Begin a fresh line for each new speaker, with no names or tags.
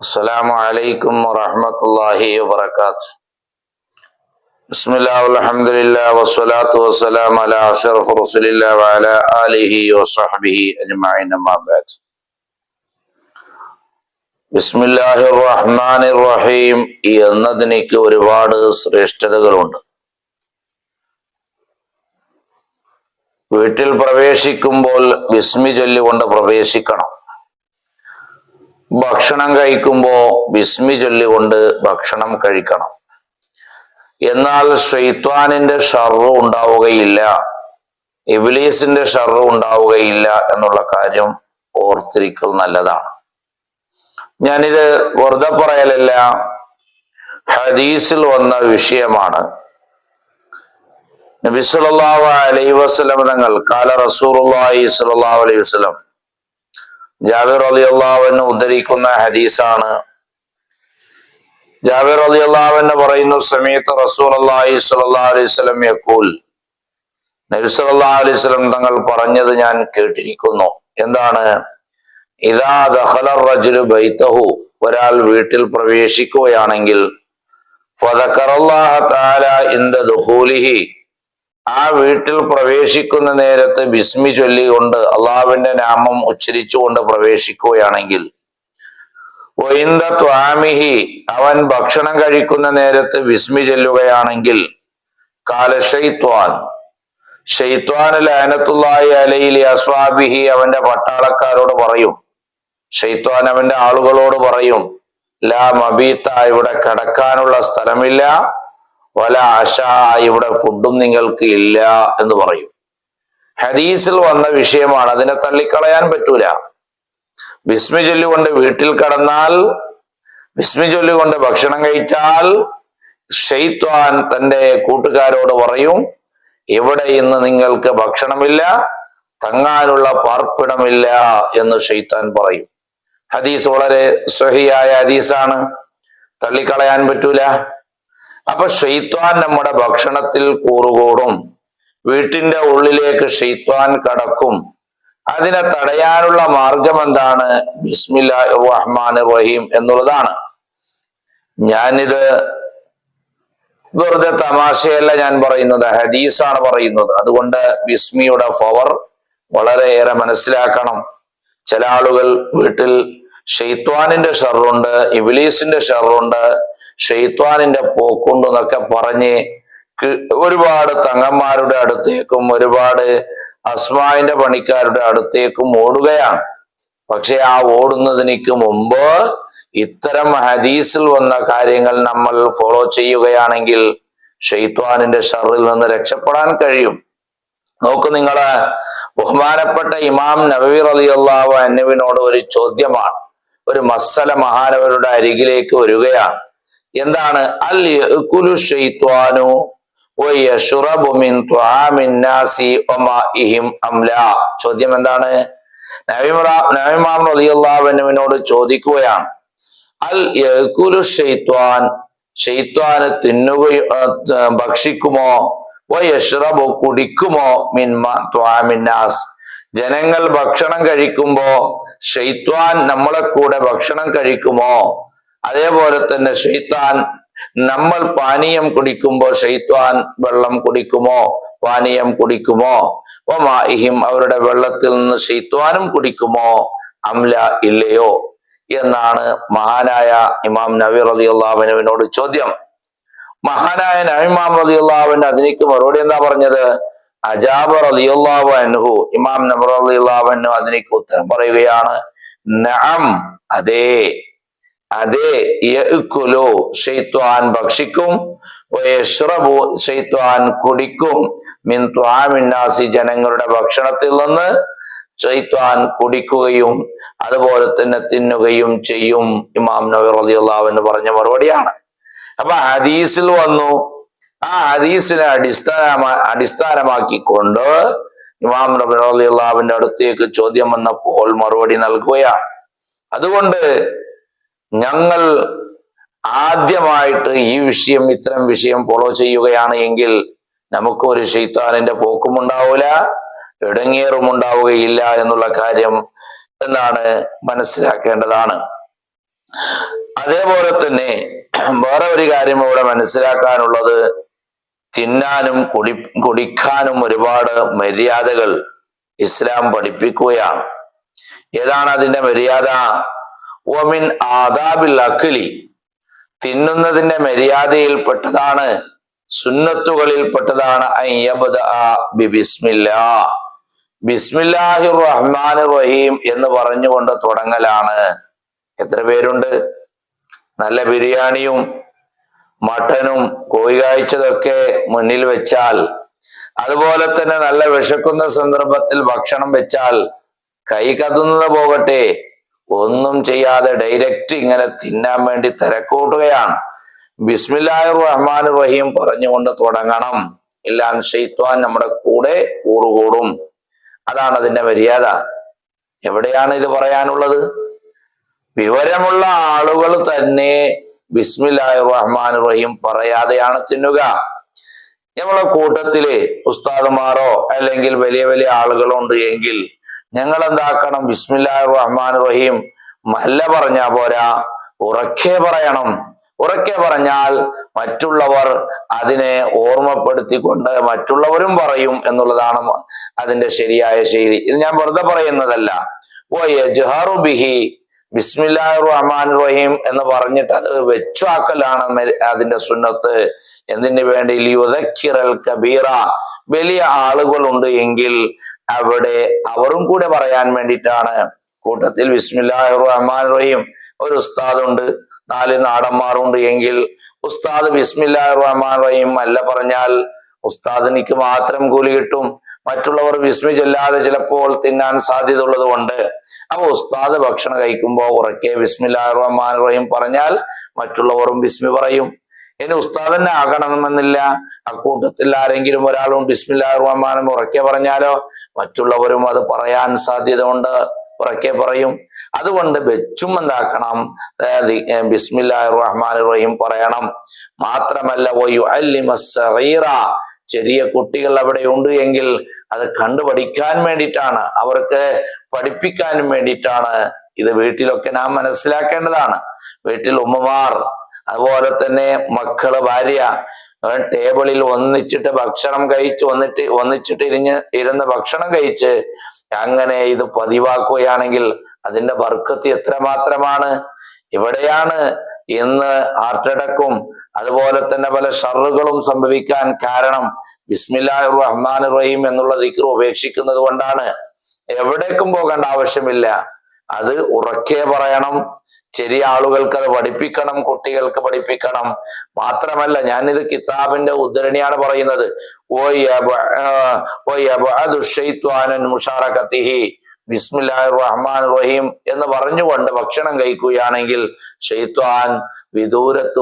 السلام عليكم ورحمة الله وبركاته. بسم الله والحمد لله والصلاة والسلام على أشرف رسول الله وعلى آله وصحبه أجمعين أما بعد. ബിസ്മില്ലാഹിർ റഹ്മാനിർ റഹീം എന്നതിനേക്ക് ഒരുപാട് ശ്രേഷ്ഠതകളുണ്ട്. വീട്ടിൽ പ്രവേശിക്കുമ്പോൾ ബിസ്മി ചൊല്ലിക്കൊണ്ട് പ്രവേശിക്കണം. ഭക്ഷണം കഴിക്കുമ്പോൾ ബിസ്മി ചൊല്ലിക്കൊണ്ട് ഭക്ഷണം കഴിക്കണം. എന്നാൽ ശൈത്വാനിന്റെ ഷർറ് ഉണ്ടാവുകയില്ല, ഇബ്ലീസിന്റെ ഷർറ് ഉണ്ടാവുകയില്ല എന്നുള്ള കാര്യം ഓർത്തിരിക്കൽ നല്ലതാണ്. ഞാനിത് വെറുതെ പറയലല്ല, ഹദീസിൽ വന്ന വിഷയമാണ്. നബി സല്ലല്ലാഹു അലൈഹി വസല്ലം തങ്ങൾ ഖാല റസൂലുള്ളാഹി സ്വല്ലല്ലാഹു അലൈഹി വസല്ലം, ജാബിർ റളിയല്ലാഹു അൻഹു ഉദ്ധരിക്കുന്ന ഹദീസാണ്. ജാബിർ റളിയല്ലാഹു അൻഹു പറയുന്നു, സമീഅതു റസൂലുള്ളാഹി സ്വല്ലല്ലാഹു അലൈഹി വസല്ലം യഖൂൽ, നബി സല്ലല്ലാഹു അലൈഹി വസല്ലം തങ്ങൾ പറഞ്ഞത് ഞാൻ കേട്ടിരിക്കുന്നു. എന്താണ്? ഇദാ ദഖല റജുലു ബൈതഹു, ഒരാൾ വീട്ടിൽ പ്രവേശിക്കുകയാണെങ്കിൽ, ഫദക്കറല്ലാഹ തആല ഇൻദ ദുഖൂലിഹി, ആ വീട്ടിൽ പ്രവേശിക്കുന്ന നേരത്ത് ബിസ്മി ചൊല്ലിക്കൊണ്ട് അള്ളാഹുവിന്റെ നാമം ഉച്ചരിച്ചുകൊണ്ട് പ്രവേശിക്കുകയാണെങ്കിൽ, വഇൻദ ത്വാമിഹി, അവൻ ഭക്ഷണം കഴിക്കുന്ന നേരത്ത് ബിസ്മി ചൊല്ലുകയാണെങ്കിൽ, ഖാല ശൈത്വാൻ, ഷെയ്ത്വാൻ ലഅനത്തുല്ലാഹി അലൈഹി ലിഅസ്വാബിഹി, അവന്റെ പട്ടാളക്കാരോട് പറയും, ഷെയ്ത്വാൻ അവന്റെ ആളുകളോട് പറയും, ലാ മബീത്ത, ഇവിടെ കിടക്കാനുള്ള സ്ഥലമില്ല, വല ആശ, ഇവിടെ ഫുഡും നിങ്ങൾക്ക് ഇല്ല എന്ന് പറയും. ഹദീസിൽ വന്ന വിഷയമാണ്, അതിനെ തള്ളിക്കളയാൻ പറ്റൂല. ബിസ്മി ചൊല്ലിക്കൊണ്ട് വീട്ടിൽ കടന്നാൽ, ബിസ്മി ചൊല്ലിക്കൊണ്ട് ഭക്ഷണം കഴിച്ചാൽ, ഷെയ്ത്വാൻ തന്റെ കൂട്ടുകാരോട് പറയും, ഇവിടെ ഇന്ന് നിങ്ങൾക്ക് ഭക്ഷണമില്ല, തങ്ങാനുള്ള പാർപ്പിടമില്ല എന്ന് ഷെയ്ത്താൻ പറയും. ഹദീസ് വളരെ സ്വഹിയായ ഹദീസാണ്, തള്ളിക്കളയാൻ പറ്റൂല. അപ്പൊ ഷെയ്ത്വാൻ നമ്മുടെ ഭക്ഷണത്തിൽ കൂറുകൂടും, വീട്ടിന്റെ ഉള്ളിലേക്ക് ഷെയ്ത്വാൻ കടക്കും. അതിനെ തടയാനുള്ള മാർഗം എന്താണ്? ബിസ്മില്ലാഹിർ റഹ്മാനിർ റഹീം എന്നുള്ളതാണ്. ഞാനിത് വെറുതെ തമാശയല്ല ഞാൻ പറയുന്നത്, ഹദീസാണ് പറയുന്നത്. അതുകൊണ്ട് ബിസ്മിയുടെ പവർ വളരെയേറെ മനസ്സിലാക്കണം. ചില ആളുകൾ വീട്ടിൽ ഷെയ്ത്വാനിന്റെ ഷർറുണ്ട്, ഇബ്ലീസിന്റെ ഷർറുണ്ട്, ഷെയ്ത്വാനിന്റെ പോക്കുണ്ട് എന്നൊക്കെ പറഞ്ഞ് ഒരുപാട് തങ്ങന്മാരുടെ അടുത്തേക്കും ഒരുപാട് അസ്മായിന്റെ പണിക്കാരുടെ അടുത്തേക്കും ഓടുകയാണ്. പക്ഷെ ആ ഓടുന്നതിന് മുമ്പ് ഇത്തരം ഹദീസിൽ വന്ന കാര്യങ്ങൾ നമ്മൾ ഫോളോ ചെയ്യുകയാണെങ്കിൽ ഷെയ്ത്വാനിന്റെ ഷർറിൽ നിന്ന് രക്ഷപ്പെടാൻ കഴിയും. നോക്കൂ, നിങ്ങള് ബഹുമാനപ്പെട്ട ഇമാം നവവി റളിയല്ലാഹു അൻഹുവിനോട് ഒരു ചോദ്യമാണ്. ഒരു മസ്സല മഹാനവരുടെ അരികിലേക്ക് വരികയാണ്. എന്താണ്? അൽ യഅ്കുലു ശൈത്വാനു വയശ്റബു മിൻ ത്വആമിൻ നാസി വമാഇഹിം അം ലാ? ചോദ്യം എന്താണ്? നബി ഇമാം റളിയല്ലാഹു അൻഹുവിനോട് ചോദിക്കുകയാണ്, അൽ യഅ്കുലു ശൈത്വാൻ, ശൈത്വാന് തിന്നുകയോ ഭക്ഷിക്കുമോ, വയശ്റബു കുടിക്കുമോ, മിൻ ത്വആമിൻ നാസ്, ജനങ്ങൾ ഭക്ഷണം കഴിക്കുമ്പോ ഷെയ്ത്വാൻ നമ്മളെ കൂടെ ഭക്ഷണം കഴിക്കുമോ? അതേപോലെ തന്നെ ഷെയ്ത്താൻ നമ്മൾ പാനീയം കുടിക്കുമ്പോൾ ഷെയ്ത്വാൻ വെള്ളം കുടിക്കുമോ, പാനീയം കുടിക്കുമോ? വമാഇഹിം, അവരുടെ വെള്ളത്തിൽ നിന്ന് ഷെയ്ത്വാനും കുടിക്കുമോ? അംല, ഇല്ലയോ എന്നാണ് മഹാനായ ഇമാം നവവി റളിയല്ലാഹു അൻഹുവിനോട് ചോദ്യം. മഹാനായ നവവി ഇമാം റളിയല്ലാഹു അൻഹു അതിലേക്ക് മറുപടി എന്താ പറഞ്ഞത്? അജാബ റളിയല്ലാഹു അൻഹു, ഇമാം നവവി റളിയല്ലാഹു അൻഹു അതിലേക്ക് ഉത്തരം പറയുകയാണ്, നഅം, അതെ, അതെ, യഅ്കുലു, ശൈത്വാൻ ഭക്ഷിക്കും, വയശ്റബു, ശൈത്വാൻ കുടിക്കും, മിൻ ത്വആമിൻ നാസി, ജനങ്ങളുടെ ഭക്ഷണത്തിൽ നിന്ന് ശൈത്വാൻ കുടിക്കുകയും അതുപോലെ തന്നെ തിന്നുകയും ചെയ്യും. ഇമാം നവവി റളിയല്ലാഹു അൻഹു പറഞ്ഞ മറുപടിയാണ്. അപ്പൊ ഹദീസിൽ വന്നു. ആ ഹദീസിനെ അടിസ്ഥാനമാക്കിക്കൊണ്ട് ഇമാം നവവി റളിയല്ലാഹു അൻഹു അടുത്തേക്ക് ചോദ്യം വന്നപ്പോൾ മറുപടി നൽകുകയാണ്. അതുകൊണ്ട് ഞങ്ങൾ ആദ്യമായിട്ട് ഈ വിഷയം, ഇത്തരം വിഷയം ഫോളോ ചെയ്യുകയാണ് എങ്കിൽ നമുക്ക് ഒരു ശൈത്താനിന്റെ പോക്കും ഉണ്ടാവൂല, ഇടങ്ങേറും ഉണ്ടാവുകയില്ല എന്നുള്ള കാര്യം എന്നാണ് മനസ്സിലാക്കേണ്ടതാണ്. അതേപോലെ തന്നെ വേറെ ഒരു കാര്യം ഇവിടെ മനസ്സിലാക്കാനുള്ളത്, തിന്നാനും കുടിക്കാനും ഒരുപാട് മര്യാദകൾ ഇസ്ലാം പഠിപ്പിക്കുകയാണ്. ഏതാണ് അതിന്റെ മര്യാദ? ഒമിൻ ആദാബിൽ അഖ്ലി, തിന്നുന്നതിന്റെ മര്യാദയിൽപ്പെട്ടതാണ്, സുന്നത്തുകളിൽപ്പെട്ടതാണ് ബിസ്മില്ലാ, ബിസ്മില്ലാഹിർ റഹ്മാനിർ റഹീം എന്ന് പറഞ്ഞുകൊണ്ട് തുടങ്ങലാണ്. എത്ര പേരുണ്ട്? നല്ല ബിരിയാണിയും മട്ടനും കോഴി കാഴ്ചതൊക്കെ മുന്നിൽ വെച്ചാൽ, അതുപോലെ തന്നെ നല്ല വിശക്കുന്ന സന്ദർഭത്തിൽ ഭക്ഷണം വെച്ചാൽ കൈ കതുന്നത് പോകട്ടെ, ഒന്നും ചെയ്യാതെ ഡയറക്റ്റ് ഇങ്ങനെ തിന്നാൻ വേണ്ടി തിരക്കൂട്ടുകയാണ്. ബിസ്മില്ലാഹിർ റഹ്മാനിർ റഹീം പറഞ്ഞുകൊണ്ട് തുടങ്ങണം, ഇല്ലാൻ ശൈത്വാൻ നമ്മുടെ കൂടെ കൂറുകൂടും. അതാണ് അതിന്റെ മര്യാദ. എവിടെയാണ് ഇത് പറയാനുള്ളത്? വിവരമുള്ള ആളുകൾ തന്നെ ബിസ്മില്ലാഹിർ റഹ്മാനിർ റഹീം പറയാതെയാണ് തിന്നുക. നമ്മളെ കൂട്ടത്തില് ഉസ്താദുമാരോ അല്ലെങ്കിൽ വലിയ വലിയ ആളുകളുണ്ട് എങ്കിൽ ഞങ്ങൾ എന്താക്കണം? ബിസ്മില്ലാഹിർ റഹ്മാനിർ റഹീം മല്ല പറഞ്ഞാ പോരാ, ഉറക്കെ പറയണം. ഉറക്കെ പറഞ്ഞാൽ മറ്റുള്ളവർ അതിനെ ഓർമ്മപ്പെടുത്തിക്കൊണ്ട് മറ്റുള്ളവരും പറയും എന്നുള്ളതാണ് അതിന്റെ ശരിയായ ശൈലി. ഇത് ഞാൻ വെറുതെ പറയുന്നതല്ല. ബിഹി, ബിസ്മില്ലാഹിർ റഹ്മാനിർ റഹീം എന്ന് പറഞ്ഞിട്ട് അത് വെച്ചാക്കലാണ് അതിന്റെ സുന്നത്ത്. എന്തിനു വേണ്ടി? ലിയുദക്കിറൽ കബീറ, വലിയ ആളുകളുണ്ട് എങ്കിൽ അവിടെ അവരും കൂടെ പറയാൻ വേണ്ടിയിട്ടാണ്. കൂട്ടത്തിൽ ബിസ്മില്ലാഹിർ റഹ്മാനിർ റഹീം ഒരു ഉസ്താദ് ഉണ്ട്, 4 നാടന്മാരുണ്ട് എങ്കിൽ ഉസ്താദ് ബിസ്മില്ലാഹിർ റഹ്മാനിർ റഹീം അല്ല പറഞ്ഞാൽ ഉസ്താദിനിക്ക് മാത്രം കൂലി കിട്ടും. മറ്റുള്ളവർ ബിസ്മി ചൊല്ലാതെ ചിലപ്പോൾ തിന്നാൻ സാധ്യത ഉള്ളത് കൊണ്ട്, അപ്പൊ ഉസ്താദ് ഭക്ഷണം കഴിക്കുമ്പോൾ ഉറക്കെ ബിസ്മില്ലാഹിർ റഹ്മാനിർ റഹീം പറഞ്ഞാൽ മറ്റുള്ളവരും ബിസ്മി പറയും. ഇനി ഉസ്താദ് തന്നെ ആകണമെന്നില്ല, അക്കൂട്ടത്തിൽ ആരെങ്കിലും ഒരാളും ബിസ്മില്ലാഹിർ റഹ്മാനും ഉറക്കെ പറഞ്ഞാലോ മറ്റുള്ളവരും അത് പറയാൻ സാധ്യത ഉണ്ട്, ഉറക്കെ പറയും. അതുകൊണ്ട് വെച്ചും എന്താക്കണം? ബിസ്മില്ലാഹിർ റഹ്മാനിർ റഹീം പറയണം. മാത്രമല്ല ചെറിയ കുട്ടികൾ അവിടെ ഉണ്ട് എങ്കിൽ അത് കണ്ടുപഠിക്കാൻ വേണ്ടിയിട്ടാണ്, അവർക്ക് പഠിപ്പിക്കാനും വേണ്ടിയിട്ടാണ്. ഇത് വീട്ടിലൊക്കെ നാം മനസ്സിലാക്കേണ്ടതാണ്. വീട്ടിൽ ഉമ്മമാർ, അതുപോലെ തന്നെ മക്കള്, ഭാര്യ ടേബിളിൽ ഒന്നിച്ചിട്ട് ഭക്ഷണം കഴിച്ച് ഒന്നിച്ചിട്ട് ഇരുന്ന് ഭക്ഷണം കഴിച്ച് അങ്ങനെ ഇത് പതിവാക്കുകയാണെങ്കിൽ അതിന്റെ ബർക്കത്ത് എത്രമാത്രമാണ്. ഇവിടെയാണ് ഇന്ന് ഹാർട്ട് അറ്റാക്കും അതുപോലെ തന്നെ പല ഷറുകളും സംഭവിക്കാൻ കാരണം ബിസ്മില്ലാഹിർ റഹ്മാനിർ റഹീം എന്നുള്ള ദിക്ർ ഉപേക്ഷിക്കുന്നത് കൊണ്ടാണ്. എവിടേക്കും പോകേണ്ട ആവശ്യമില്ല, അത് ഉറക്കെ പറയണം. ചെറിയ ആളുകൾക്ക് അത് പഠിപ്പിക്കണം, കുട്ടികൾക്ക് പഠിപ്പിക്കണം. മാത്രമല്ല, ഞാനിത് കിതാബിന്റെ ഉദ്ധരണിയാണ് പറയുന്നത്. ബിസ്മില്ലാഹിർ റഹ്മാനിർ റഹീം എന്ന് പറഞ്ഞുകൊണ്ട് ഭക്ഷണം കഴിക്കുകയാണെങ്കിൽ ശൈത്വാൻ വിദൂരത്ത്